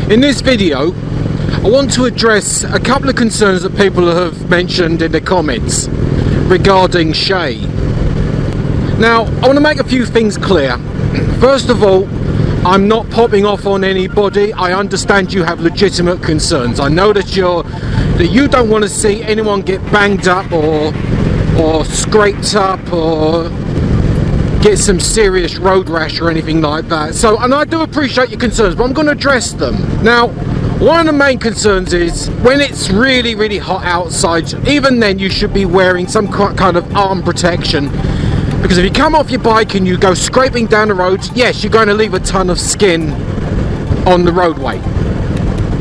In this video, I want to address a couple of concerns that people have mentioned in the comments regarding Shea. Now, I want to make a few things clear. First of all, I'm not popping off on anybody. I understand you have legitimate concerns. I know that you don't want to see anyone get banged up or scraped up or get some serious road rash or anything like that. So, and I do appreciate your concerns, but I'm going to address them. Now, one of the main concerns is when it's really, really hot outside, even then you should be wearing some kind of arm protection. Because if you come off your bike and you go scraping down the road, yes, you're going to leave a ton of skin on the roadway.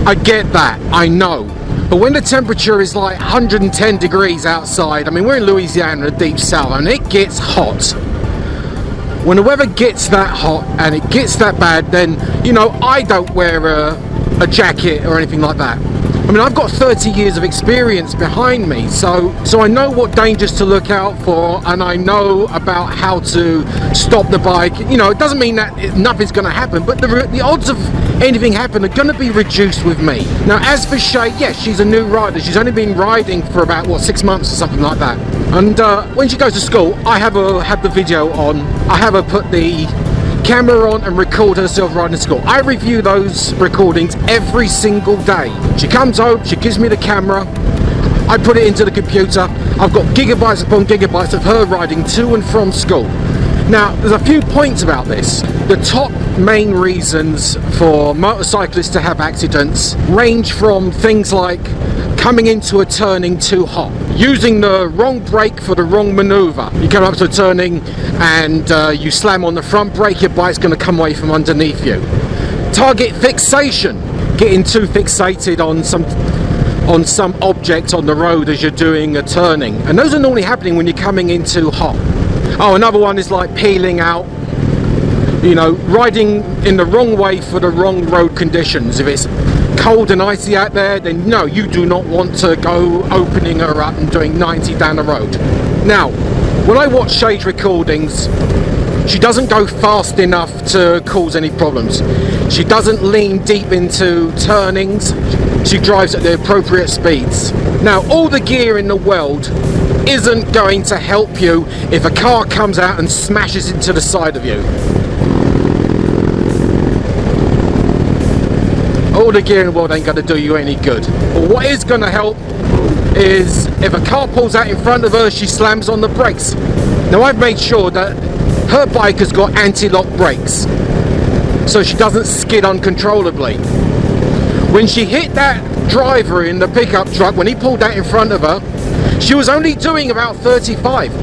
I get that, I know. But when the temperature is like 110 degrees outside, I mean, we're in Louisiana, the deep south, and it gets hot. When the weather gets that hot and it gets that bad, then, you know, I don't wear a jacket or anything like that. I mean, I've got 30 years of experience behind me, so I know what dangers to look out for, and I know about how to stop the bike. You know, it doesn't mean that nothing's going to happen, but the odds of anything happening are going to be reduced with me. Now, as for Shea, yes, she's a new rider. She's only been riding for about, what, 6 months or something like that. And when she goes to school, I have her have the video on. I have her put the camera on and record herself riding to school. I review those recordings every single day. She comes home, she gives me the camera, I put it into the computer. I've got gigabytes upon gigabytes of her riding to and from school. Now, there's a few points about this. The top main reasons for motorcyclists to have accidents range from things like coming into a turning too hot, using the wrong brake for the wrong maneuver. You come up to a turning and you slam on the front brake, your bike's going to come away from underneath you. Target fixation, getting too fixated on some object on the road as you're doing a turning, and those are normally happening when you're coming in too hot. Oh, another one is like peeling out, you know, riding in the wrong way for the wrong road conditions. If it's cold and icy out there, then no, you do not want to go opening her up and doing 90 down the road. Now, when I watch Shea's recordings, she doesn't go fast enough to cause any problems. She doesn't lean deep into turnings. She drives at the appropriate speeds. Now, all the gear in the world isn't going to help you if a car comes out and smashes into the side of you. All the gear in the world ain't going to do you any good. But what is going to help is if a car pulls out in front of her, she slams on the brakes. Now, I've made sure that her bike has got anti-lock brakes, so she doesn't skid uncontrollably. When she hit that driver in the pickup truck, when he pulled out in front of her, she was only doing about 35.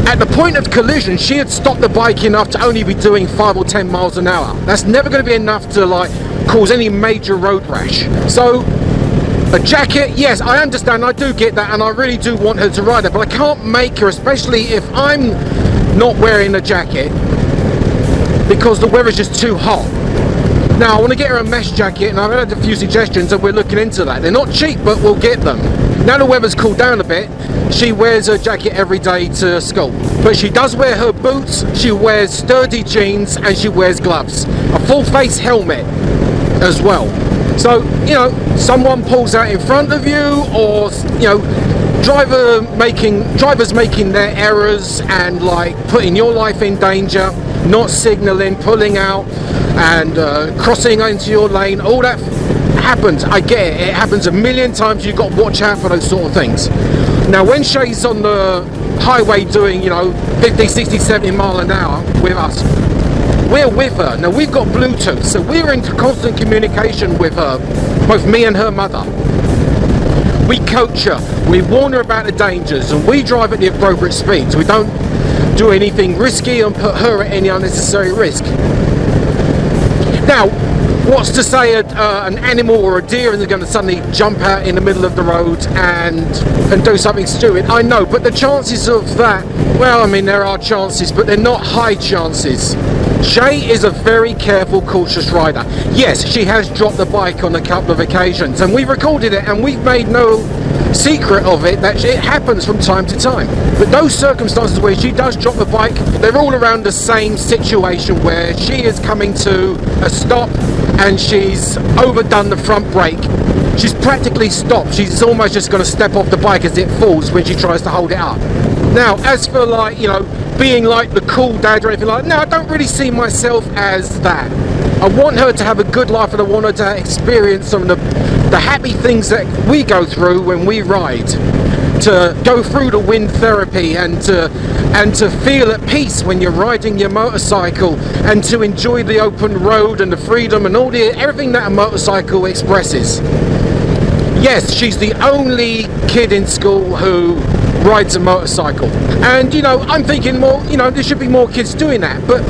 At the point of collision, she had stopped the bike enough to only be doing 5 or 10 miles an hour. That's never going to be enough to like cause any major road rash. So a jacket, yes, I understand, I do get that, and I really do want her to ride it, but I can't make her, especially if I'm not wearing a jacket, because the weather's just too hot. Now, I want to get her a mesh jacket, and I've had a few suggestions and we're looking into that. They're not cheap, but we'll get them. Now the weather's cooled down a bit, she wears her jacket every day to school. But she does wear her boots, she wears sturdy jeans, and she wears gloves. A full face helmet as well. So, you know, someone pulls out in front of you, or, you know, drivers making their errors and like putting your life in danger, not signalling, pulling out and crossing into your lane, all that happens. I get it, it happens a million times. You've got to watch out for those sort of things. Now, when Shea's on the highway doing, you know, 50, 60, 70 mile an hour with us, we're with her. Now, we've got Bluetooth, so we're in constant communication with her, both me and her mother. We coach her, we warn her about the dangers, and we drive at the appropriate speeds. We don't do anything risky and put her at any unnecessary risk. Now, what's to say an animal or a deer is going to suddenly jump out in the middle of the road and do something stupid? I know, but the chances of that, well, I mean, there are chances, but they're not high chances. Shea is a very careful, cautious rider. Yes, she has dropped the bike on a couple of occasions, and we've recorded it, and we've made no secret of it that it happens from time to time. But those circumstances where she does drop the bike, they're all around the same situation where she is coming to a stop and she's overdone the front brake. She's practically stopped. She's almost just going to step off the bike as it falls when she tries to hold it up. Now, as for like, you know, being like the cool dad or anything like that, no, I don't really see myself as that. I want her to have a good life, and I want her to experience some of the happy things that we go through when we ride. To go through the wind therapy and to feel at peace when you're riding your motorcycle, and to enjoy the open road and the freedom and everything that a motorcycle expresses. Yes, she's the only kid in school who rides a motorcycle, and you know, I'm thinking more, you know, there should be more kids doing that. But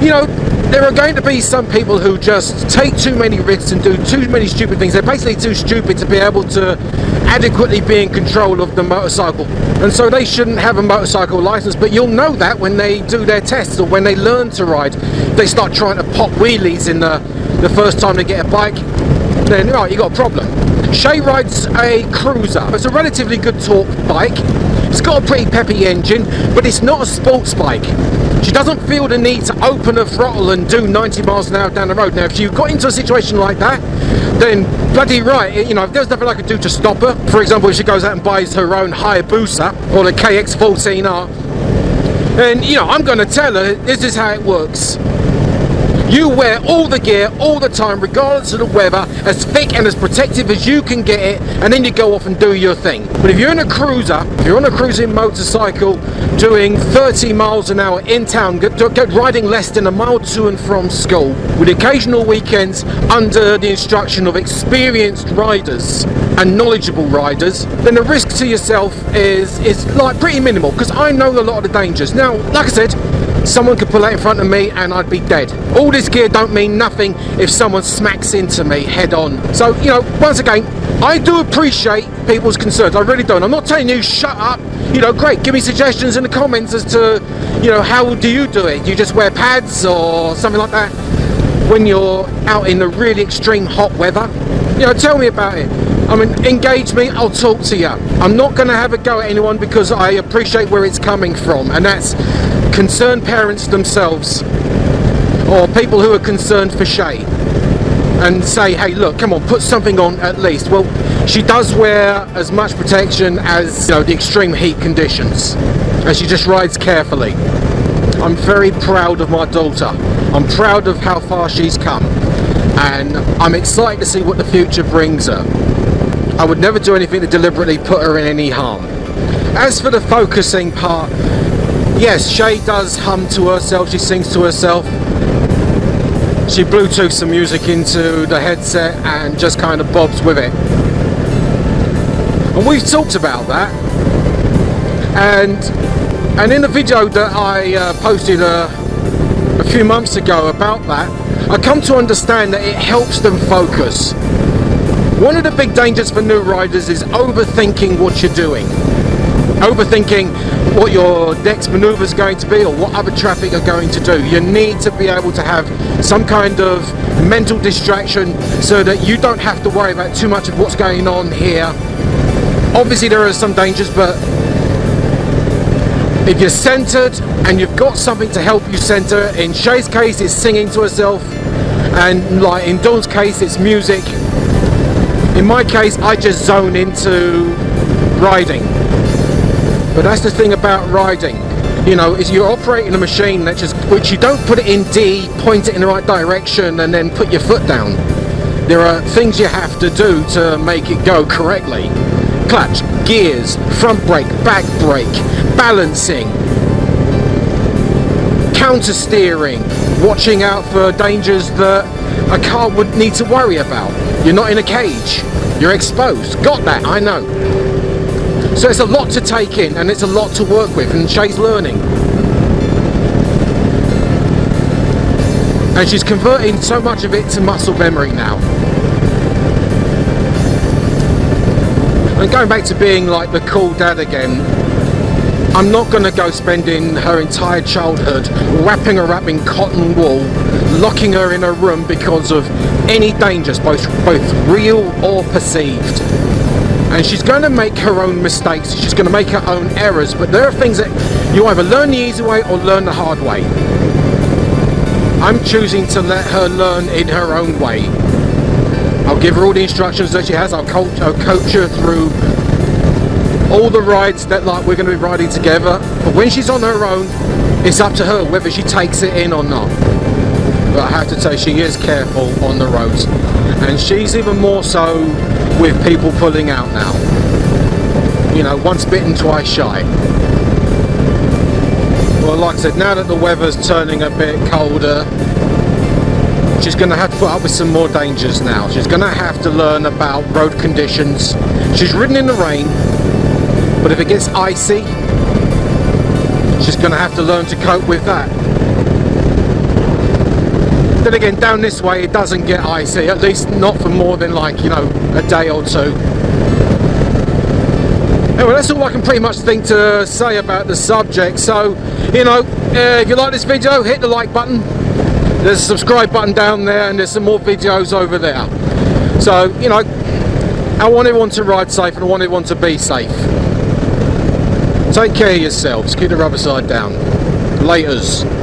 you know, there are going to be some people who just take too many risks and do too many stupid things. They're basically too stupid to be able to adequately be in control of the motorcycle, and so they shouldn't have a motorcycle license. But you'll know that when they do their tests or when they learn to ride. They start trying to pop wheelies in the first time they get a bike, then right, you got a problem. Shea rides a cruiser. It's a relatively good torque bike. It's got a pretty peppy engine, but it's not a sports bike. She doesn't feel the need to open her throttle and do 90 miles an hour down the road. Now, if you got into a situation like that, then bloody right, you know, if there's nothing I could do to stop her, for example, if she goes out and buys her own Hayabusa or the KX14R, then, you know, I'm going to tell her this is how it works. You wear all the gear all the time, regardless of the weather, as thick and as protective as you can get it, and then you go off and do your thing. But if you're in a cruiser, if you're on a cruising motorcycle doing 30 miles an hour in town, riding less than a mile to and from school, with occasional weekends under the instruction of experienced riders and knowledgeable riders, then the risk to yourself is like pretty minimal, because I know a lot of the dangers. Now, like I said, someone could pull out in front of me and I'd be dead. All this gear don't mean nothing if someone smacks into me head on. So, you know, once again, I do appreciate people's concerns. I really do. And I'm not telling you shut up. You know, great, give me suggestions in the comments as to, you know, how do you do it? Do you just wear pads or something like that when you're out in the really extreme hot weather? You know, tell me about it. I mean, engage me, I'll talk to you. I'm not going to have a go at anyone, because I appreciate where it's coming from, and that's concerned parents themselves, or people who are concerned for Shea, and say, hey, look, come on, put something on at least. Well, she does wear as much protection as, you know, the extreme heat conditions, and she just rides carefully. I'm very proud of my daughter. I'm proud of how far she's come, and I'm excited to see what the future brings her. I would never do anything to deliberately put her in any harm. As for the focusing part, yes, Shea does hum to herself, she sings to herself. She Bluetooths some music into the headset and just kind of bobs with it. And we've talked about that. And in the video that I posted a few months ago about that, I come to understand that it helps them focus. One of the big dangers for new riders is overthinking what you're doing. Overthinking what your next maneuver is going to be, or what other traffic are going to do. You need to be able to have some kind of mental distraction so that you don't have to worry about too much of what's going on here. Obviously there are some dangers, but if you're centered and you've got something to help you center, in Shea's case it's singing to herself, and like in Dawn's case it's music. In my case, I just zone into riding. But that's the thing about riding, you know, is you're operating a machine that just, which you don't put it in D, point it in the right direction, and then put your foot down. There are things you have to do to make it go correctly. Clutch, gears, front brake, back brake, balancing, counter steering, watching out for dangers that a car would need to worry about. You're not in a cage, you're exposed. Got that, I know. So it's a lot to take in, and it's a lot to work with, and Shea's learning. And she's converting so much of it to muscle memory now. And going back to being like the cool dad again, I'm not going to go spending her entire childhood wrapping her up in cotton wool, locking her in a room because of any dangers, both real or perceived. and she's going to make her own mistakes, she's going to make her own errors, but there are things that you either learn the easy way or learn the hard way. I'm choosing to let her learn in her own way. I'll give her all the instructions that she has, I'll coach her through all the rides that like we're going to be riding together, but when she's on her own, it's up to her whether she takes it in or not. But I have to say, she is careful on the roads, and she's even more so with people pulling out now. You know, once bitten, twice shy. Well, like I said, now that the weather's turning a bit colder, she's going to have to put up with some more dangers now. She's going to have to learn about road conditions. She's ridden in the rain, but if it gets icy, she's going to have to learn to cope with that. Then again, down this way it doesn't get icy, at least not for more than like, you know, a day or two. Anyway, that's all I can pretty much think to say about the subject. So, you know, if you like this video, hit the like button. There's a subscribe button down there, and there's some more videos over there. So, you know, I want everyone to ride safe, and I want everyone to be safe. Take care of yourselves. Keep the rubber side down. Laters.